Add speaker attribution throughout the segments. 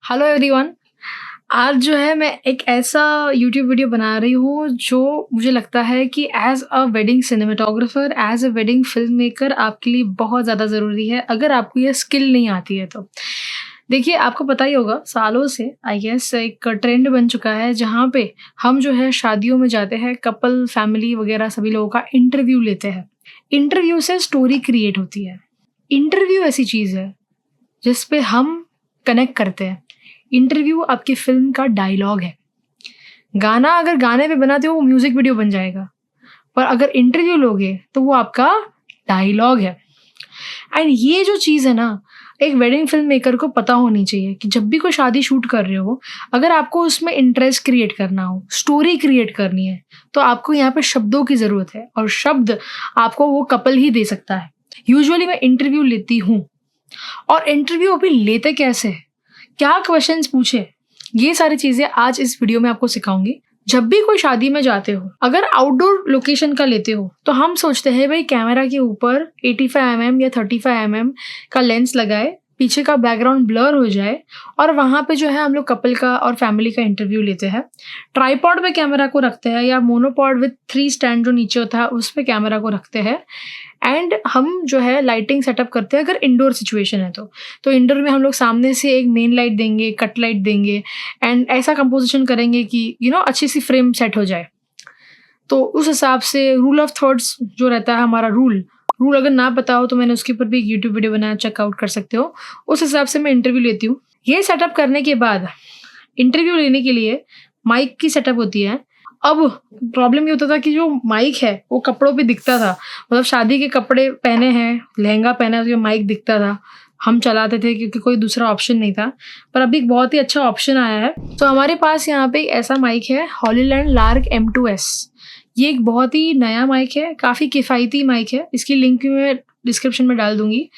Speaker 1: Hello everyone. आज जो है मैं एक ऐसा यूट्यूब वीडियो बना रही हूँ जो मुझे लगता है कि as a wedding cinematographer, as a wedding film maker आपके लिए बहुत ज़्यादा ज़रूरी है, अगर आपको ये स्किल नहीं आती है तो। देखिए, आपको पता ही होगा सालों से आई गेस एक ट्रेंड बन चुका है जहाँ पे हम जो है शादियों में जाते हैं, कपल, फैमिली वगैरह सभी लोगों का इंटरव्यू लेते हैं। इंटरव्यू से स्टोरी क्रिएट होती है। इंटरव्यू ऐसी चीज़ है जिस पे हम कनेक्ट करते हैं। इंटरव्यू आपकी फ़िल्म का डायलॉग है। गाना अगर गाने पे बना तो वो म्यूज़िक वीडियो बन जाएगा, पर अगर इंटरव्यू लोगे तो वो आपका डायलॉग है। एंड ये जो चीज़ है ना, एक वेडिंग फ़िल्म मेकर को पता होनी चाहिए कि जब भी कोई शादी शूट कर रहे हो, अगर आपको उसमें इंटरेस्ट क्रिएट करना हो, स्टोरी क्रिएट करनी है, तो आपको यहाँ पे शब्दों की ज़रूरत है और शब्द आपको वो कपल ही दे सकता है। यूजुअली मैं इंटरव्यू लेती हूँ और इंटरव्यू अभी लेते कैसे हैं? क्या क्वेश्चंस पूछे? ये सारी चीज़ें आज इस वीडियो में आपको सिखाऊँगी। जब भी कोई शादी में जाते हो, अगर आउटडोर लोकेशन का लेते हो, तो हम सोचते हैं भई कैमरा के ऊपर 85 एमएम या 35 एमएम का लेंस लगाए, पीछे का बैकग्राउंड ब्लर हो जाए और वहाँ पे जो है हम लोग कपल का और फैमिली का इंटरव्यू लेते हैं। ट्राइपॉड पे कैमरा को रखते हैं या मोनोपॉड विथ 3 स्टैंड जो नीचे होता है, उस पे कैमरा को रखते हैं एंड हम जो है लाइटिंग सेटअप करते हैं अगर इंडोर सिचुएशन है तो। तो इंडोर में हम लोग सामने से एक मेन लाइट देंगे, कट लाइट देंगे एंड ऐसा कंपोज़िशन करेंगे कि अच्छी सी फ्रेम सेट हो जाए। तो उस हिसाब से रूल ऑफ थर्ड्स जो रहता है हमारा रूल अगर ना पता हो तो मैंने उसके ऊपर भी एक यूट्यूब वीडियो बनाया, चेकआउट कर सकते हो। उस हिसाब से मैं इंटरव्यू लेती हूँ। ये सेटअप करने के बाद इंटरव्यू लेने के लिए माइक की सेटअप होती है। अब प्रॉब्लम ये होता था कि जो माइक है वो कपड़ों पे दिखता था, मतलब शादी के कपड़े पहने हैं, लहंगा पहना है तो ये माइक दिखता था। हम चलाते थे क्योंकि कोई दूसरा ऑप्शन नहीं था, पर अभी एक बहुत ही अच्छा ऑप्शन आया है। तो हमारे पास यहाँ पे एक ऐसा माइक है, हॉलीलैंड लार्क M2S। ये एक बहुत ही नया माइक है, काफ़ी किफ़ायती माइक है। इसकी लिंक भी मैं डिस्क्रिप्शन में डाल दूँगी।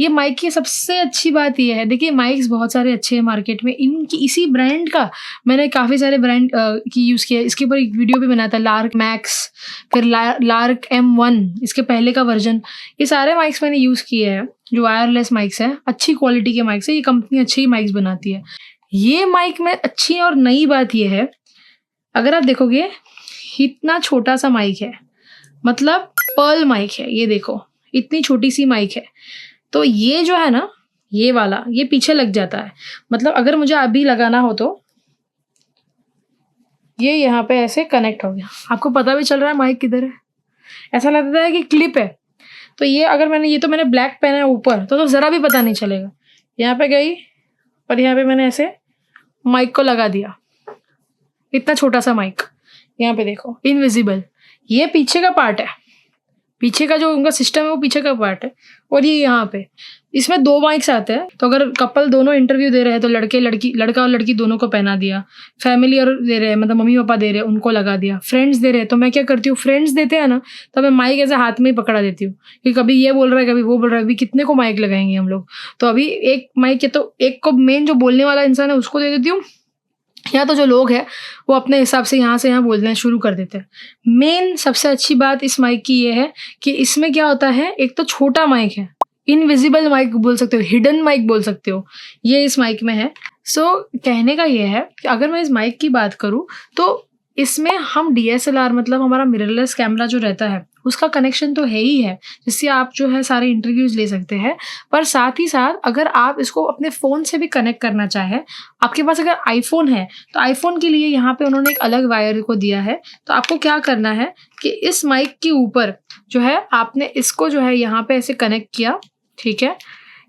Speaker 1: ये माइक की सबसे अच्छी बात ये है, देखिए माइक्स बहुत सारे अच्छे हैं मार्केट में, इनकी इसी ब्रांड का मैंने काफ़ी सारे ब्रांड की यूज़ किया है। इसके ऊपर एक वीडियो भी बनाया था, लार्क मैक्स, फिर लार्क M1, इसके पहले का वर्जन। ये सारे माइक्स मैंने यूज़ किए हैं, जो वायरलेस माइक्स हैं, अच्छी क्वालिटी के माइक्स हैं। ये कंपनी अच्छी ही माइक्स बनाती है। ये माइक में अच्छी और नई बात ये है, अगर आप देखोगे इतना छोटा सा माइक है, मतलब पर्ल माइक है। ये देखो, इतनी छोटी सी माइक है। तो ये जो है ना, ये वाला, ये पीछे लग जाता है। मतलब अगर मुझे अभी लगाना हो तो ये यहाँ पे ऐसे कनेक्ट हो गया। आपको पता भी चल रहा है माइक किधर है? ऐसा लगता है कि क्लिप है। तो ये अगर मैंने ब्लैक पहना है ऊपर, तो ज़रा भी पता नहीं चलेगा। यहाँ पे गई और यहाँ पे मैंने ऐसे माइक को लगा दिया। इतना छोटा सा माइक, यहाँ पे देखो, इनविजिबल। ये पीछे का पार्ट है, पीछे का जो उनका सिस्टम है वो पीछे का पार्ट है और ये यहाँ पे। इसमें 2 माइक्स आते हैं, तो अगर कपल दोनों इंटरव्यू दे रहे हैं तो लड़का और लड़की दोनों को पहना दिया। फैमिली और दे रहे हैं, मतलब मम्मी पापा दे रहे हैं, उनको लगा दिया। फ्रेंड्स दे रहे हैं तो मैं क्या करती हूँ, फ्रेंड्स देते हैं ना, तो मैं माइक ऐसे हाथ में ही पकड़ा देती हूँ कि कभी ये बोल रहा है, कभी वो बोल रहा है, अभी कितने को माइक लगाएंगे हम लोग। तो अभी एक माइक है तो एक को मेन जो बोलने वाला इंसान है उसको दे देती हूँ, या तो जो लोग हैं वो अपने हिसाब से यहाँ से यहाँ बोलना शुरू कर देते हैं। मेन सबसे अच्छी बात इस माइक की ये है कि इसमें क्या होता है, एक तो छोटा माइक है, इनविजिबल माइक बोल सकते हो, हिडन माइक बोल सकते हो, ये इस माइक में है। सो कहने का ये है कि अगर मैं इस माइक की बात करूँ तो इसमें हम DSLR, मतलब हमारा मिररलेस कैमरा जो रहता है उसका कनेक्शन तो है ही है, जिससे आप जो है सारे इंटरव्यूज़ ले सकते हैं। पर साथ ही साथ अगर आप इसको अपने फ़ोन से भी कनेक्ट करना चाहें, आपके पास अगर आईफ़ोन है तो आईफ़ोन के लिए यहाँ पे उन्होंने एक अलग वायर को दिया है। तो आपको क्या करना है कि इस माइक के ऊपर जो है आपने इसको जो है यहाँ पे ऐसे कनेक्ट किया, ठीक है।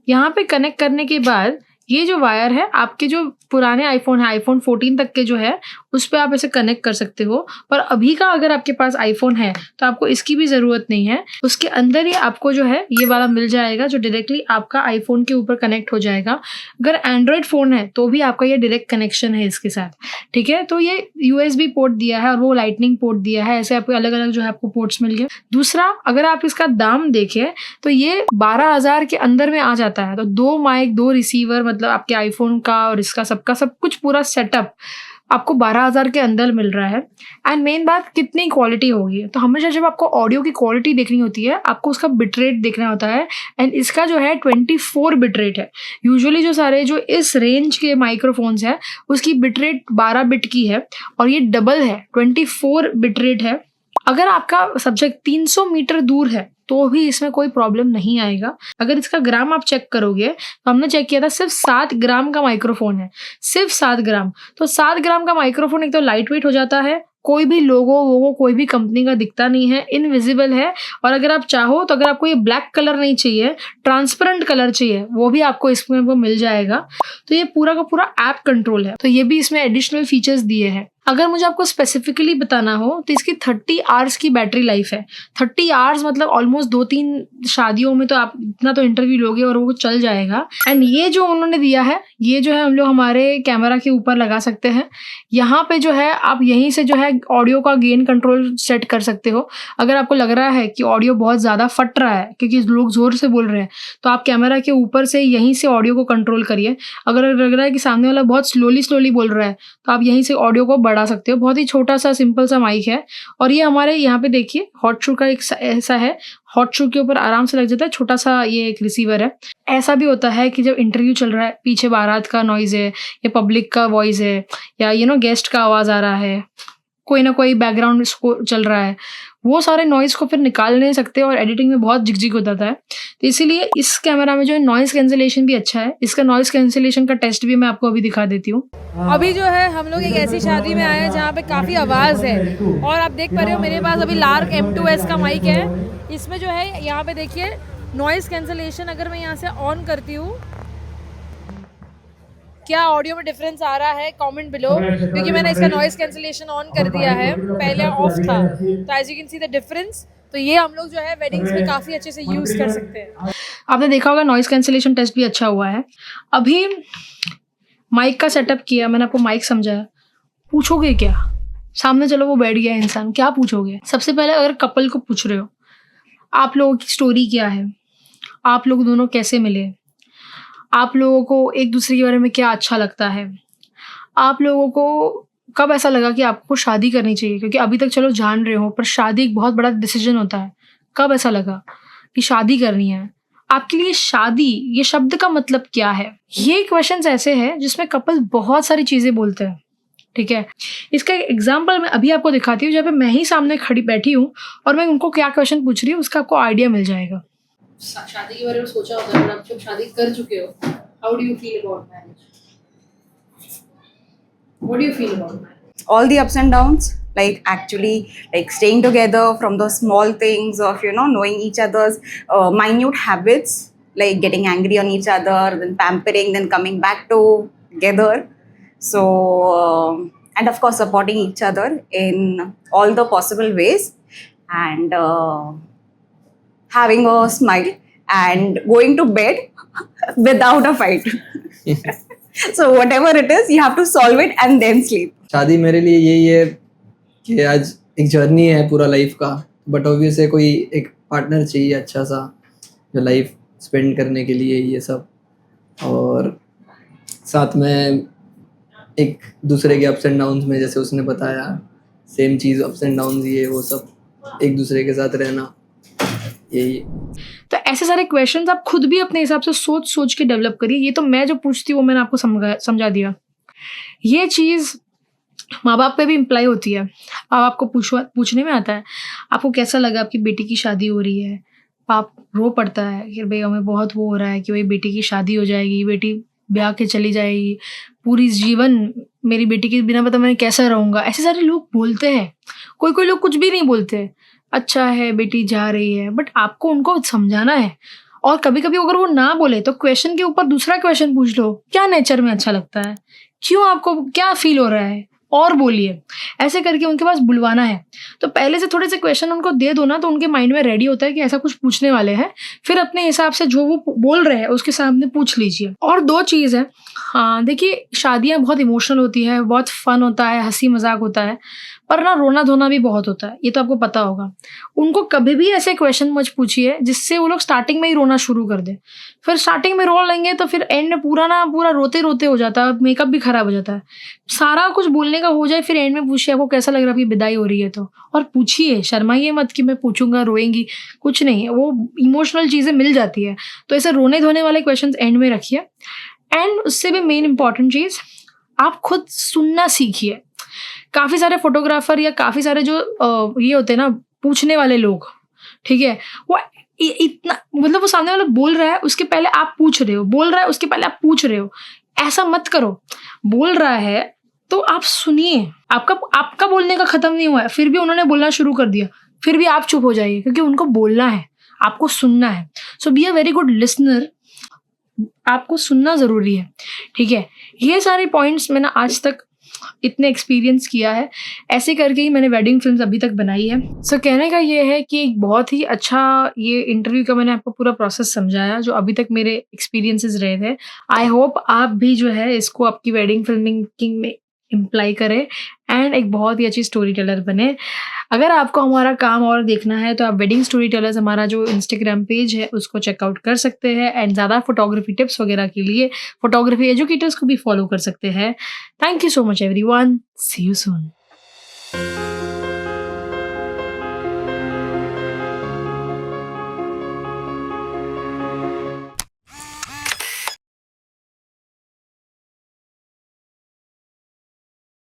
Speaker 1: यहाँ पे कनेक्ट करने के बाद ये जो वायर है आपके जो पुराने आईफ़ोन है, आईफ़ोन 14 तक के जो है, उस पे आप इसे कनेक्ट कर सकते हो। पर अभी का अगर आपके पास आईफ़ोन है तो आपको इसकी भी ज़रूरत नहीं है। उसके अंदर ही आपको जो है ये वाला मिल जाएगा जो डायरेक्टली आपका आईफ़ोन के ऊपर कनेक्ट हो जाएगा। अगर एंड्रॉयड फ़ोन है तो भी आपका ये डायरेक्ट कनेक्शन है इसके साथ, ठीक है। तो ये USB पोर्ट दिया है और वो लाइटनिंग पोर्ट दिया है, ऐसे आपको अलग-अलग जो है आपको पोर्ट्स मिल गए। दूसरा, अगर आप इसका दाम देखें तो ये 12,000 के अंदर में आ जाता है। तो 2 माइक, 2 रिसीवर, मतलब आपके आईफ़ोन का और इसका सबका सब कुछ पूरा सेटअप आपको 12,000 के अंदर मिल रहा है एंड मेन बात कितनी क्वालिटी होगी। तो हमेशा जब आपको ऑडियो की क्वालिटी देखनी होती है, आपको उसका बिट रेट देखना होता है एंड इसका जो है 24 बिट रेट है। यूजुअली जो सारे जो इस रेंज के माइक्रोफ़ोन्स हैं, उसकी बिट रेट 12 बिट की है और ये डबल है, 24 बिट रेट है। अगर आपका सब्जेक्ट 300 मीटर दूर है, तो भी इसमें कोई प्रॉब्लम नहीं आएगा। अगर इसका ग्राम आप चेक करोगे, तो हमने चेक किया था सिर्फ़ 7 ग्राम का माइक्रोफ़ोन है, सिर्फ़ 7 ग्राम। तो 7 ग्राम का माइक्रोफ़ोन एक तो लाइट वेट हो जाता है, कोई भी लोगो-वोगो कोई भी कंपनी का दिखता नहीं है, इनविज़िबल है और अगर आप चाहो तो अगर आपको ये ब्लैक कलर नहीं चाहिए, ट्रांसपेरेंट कलर चाहिए, वो भी आपको इसमें वो मिल जाएगा। तो ये पूरा का पूरा ऐप कंट्रोल है, तो ये भी इसमें एडिशनल फीचर्स दिए हैं। अगर मुझे आपको स्पेसिफिकली बताना हो तो इसकी 30 आवर्स की बैटरी लाइफ है। 30 आवर्स मतलब ऑलमोस्ट 2-3 शादियों में तो आप इतना तो इंटरव्यू लोगे और वो चल जाएगा। एंड ये जो उन्होंने दिया है, ये जो है हम लोग हमारे कैमरा के ऊपर लगा सकते हैं। यहाँ पे जो है आप यहीं से जो है ऑडियो का गेन कंट्रोल सेट कर सकते हो। अगर आपको लग रहा है कि ऑडियो बहुत ज़्यादा फट रहा है क्योंकि लोग ज़ोर से बोल रहे हैं, तो आप कैमरा के ऊपर से यहीं से ऑडियो को कंट्रोल करिए। अगर लग रहा है कि सामने वाला बहुत स्लोली बोल रहा है, तो आप यहीं से ऑडियो को बढ़ा सकते हो। बहुत ही छोटा-सा सिंपल सा माइक है और ये हमारे यहाँ पे देखिए हॉट शू का एक ऐसा है, हॉट शू के ऊपर आराम से लग जाता है, छोटा-सा ये एक रिसीवर है। ऐसा भी होता है कि जब इंटरव्यू चल रहा है, पीछे बारात का नॉइज़ है या पब्लिक का वॉइस है या गेस्ट का आवाज़ आ रहा है, कोई ना कोई बैकग्राउंड स्कोर चल रहा है, वो सारे नॉइज़ को फिर निकाल नहीं सकते और एडिटिंग में बहुत झिक-झिक हो जाता है। तो इसीलिए इस कैमरा में जो है नॉइज़ कैंसलेशन भी अच्छा है। इसका नॉइज़ कैंसलेशन का टेस्ट भी मैं आपको अभी दिखा देती हूँ।
Speaker 2: अभी जो है हम लोग एक ऐसी शादी में आए हैं जहाँ पे काफ़ी आवाज़ है और आप देख पा रहे हो मेरे पास अभी लार्क M2S का माइक है। इसमें जो है यहाँ पे देखिए नॉइज़ कैंसलेशन अगर मैं यहाँ से ऑन करती हूँ, क्या ऑडियो में डिफरेंस आ रहा है कमेंट बिलो, क्योंकि मैंने इसका नॉइज़ कैंसलेशन ऑन कर दिया है, पहले ऑफ था। तो as you can see the difference. तो ये हम लोग जो है वेडिंग्स में काफ़ी अच्छे से यूज़ कर सकते हैं।
Speaker 1: आपने देखा होगा नॉइज़ कैंसलेशन टेस्ट भी अच्छा हुआ है। अभी माइक का सेटअप किया, मैंने आपको माइक समझाया। पूछोगे क्या? सामने चलो वो बैठ गया इंसान, क्या पूछोगे? सबसे पहले अगर कपल को पूछ रहे हो, आप लोगों की स्टोरी क्या है? आप लोग दोनों कैसे मिले? आप लोगों को एक दूसरे के बारे में क्या अच्छा लगता है? आप लोगों को कब ऐसा लगा कि आपको शादी करनी चाहिए? क्योंकि अभी तक चलो जान रहे हो, पर शादी एक बहुत बड़ा डिसीजन होता है। कब ऐसा लगा कि शादी करनी है? आपके लिए शादी ये शब्द का मतलब क्या है? ये क्वेश्चंस ऐसे हैं जिसमें कपल बहुत सारी चीज़ें बोलते हैं, ठीक है? इसका एक एग्ज़ाम्पल मैं अभी आपको दिखाती हूँ, जहाँ पे मैं ही सामने खड़ी बैठी हूँ और मैं उनको क्या क्वेश्चन पूछ रही हूँ, उसका आपको आइडिया मिल जाएगा।
Speaker 3: शादी के बारे में सोचा होगा, अगर आप जब शादी कर चुके हो, how do you feel about marriage? What do you feel about marriage?
Speaker 4: All the ups and downs, like actually like staying together from the small things of knowing each other's minute habits, like getting angry on each other, then pampering, then coming back together. So and of course supporting each other in all the possible ways, and having a smile and going to bed without a fight. So whatever it is, you have to solve it and then sleep.
Speaker 5: शादी मेरे लिए यही है कि आज एक journey है पूरा लाइफ का, बट ऑब्वियस है कोई एक पार्टनर चाहिए अच्छा सा जो लाइफ स्पेंड करने के लिए ये सब, और साथ में एक दूसरे के अप्स एंड डाउन्स में, जैसे उसने बताया same cheese, ups and downs ये वो सब एक दूसरे के साथ रहना, यही।
Speaker 1: तो ऐसे सारे क्वेश्चंस आप खुद भी अपने हिसाब से सोच के डेवलप करिए। ये तो मैं जो पूछती हूँ वो मैंने आपको समझा दिया। ये चीज़ माँ बाप पे भी इम्प्लाई होती है। अब आपको पूछने में आता है, आपको कैसा लगा आपकी बेटी की शादी हो रही है? बाप रो पड़ता है कि भाई हमें बहुत वो हो रहा है कि भाई बेटी की शादी हो जाएगी, बेटी ब्याह के चली जाएगी, पूरी जीवन मेरी बेटी के बिना पता मैं कैसा रहूँगा। ऐसे सारे लोग बोलते हैं। कोई लोग कुछ भी नहीं बोलते, अच्छा है बेटी जा रही है, बट आपको उनको समझाना है। और कभी-कभी अगर वो ना बोले तो क्वेश्चन के ऊपर दूसरा क्वेश्चन पूछ लो, क्या नेचर में अच्छा लगता है? क्यों आपको क्या फ़ील हो रहा है? और बोलिए। ऐसे करके उनके पास बुलवाना है। तो पहले से थोड़े से क्वेश्चन उनको दे दो ना, तो उनके माइंड में रेडी होता है कि ऐसा कुछ पूछने वाले हैं। फिर अपने हिसाब से जो वो बोल रहे हैं उसके सामने पूछ लीजिए। और 2 चीज़ है, हाँ देखिए शादियाँ बहुत इमोशनल होती है, बहुत फ़न होता है, हँसी मज़ाक होता है, पर ना रोना धोना भी बहुत होता है, ये तो आपको पता होगा। उनको कभी भी ऐसे क्वेश्चन मत पूछिए जिससे वो लोग स्टार्टिंग में ही रोना शुरू कर दें। फिर स्टार्टिंग में रो लेंगे तो फिर एंड में पूरा रोते-रोते हो जाता है, मेकअप भी खराब हो जाता है। सारा कुछ बोलने का हो जाए फिर एंड में पूछिए आपको कैसा लग रहा है, आपकी विदाई हो रही है तो। और पूछिए, शर्माइए मत कि मैं पूछूँगा, रोएँगी, कुछ नहीं, वो इमोशनल चीज़ें मिल जाती है। तो ऐसे रोने-धोने वाले क्वेश्चंस एंड में रखिए। एंड उससे भी मेन इम्पोर्टेंट चीज़, आप खुद सुनना सीखिए। काफ़ी सारे फोटोग्राफर या काफ़ी सारे जो ये होते हैं ना पूछने वाले लोग, ठीक है? वो इतना मतलब वो सामने वाला बोल रहा है उसके पहले आप पूछ रहे हो, बोल रहा है उसके पहले आप पूछ रहे हो। ऐसा मत करो। बोल रहा है तो आप सुनिए। आपका बोलने का खत्म नहीं हुआ है, फिर भी उन्होंने बोलना शुरू कर दिया, फिर भी आप चुप हो जाइए क्योंकि उनको बोलना है, आपको सुनना है। So be a very good listener. आपको सुनना ज़रूरी है, ठीक है? ये सारे पॉइंट्स मैंने आज तक इतने एक्सपीरियंस किया है, ऐसे करके ही मैंने वेडिंग फ़िल्म्स अभी तक बनाई है। सो कहने का ये है कि एक बहुत ही अच्छा ये इंटरव्यू का मैंने आपको पूरा प्रोसेस समझाया जो अभी तक मेरे एक्सपीरियंसेस रहे थे। आई होप आप भी जो है इसको आपकी वेडिंग फ़िल्म मेकिंग में इम्प्लाई करें एंड एक बहुत ही अच्छी स्टोरी टेलर बने। अगर आपको हमारा काम और देखना है तो आप वेडिंग स्टोरी टेलर्स हमारा जो इंस्टाग्राम पेज है उसको चेकआउट कर सकते हैं एंड ज़्यादा फोटोग्राफी टिप्स वगैरह के लिए फोटोग्राफी एजुकेटर्स को भी फॉलो कर सकते हैं। Thank you so much everyone. See you soon.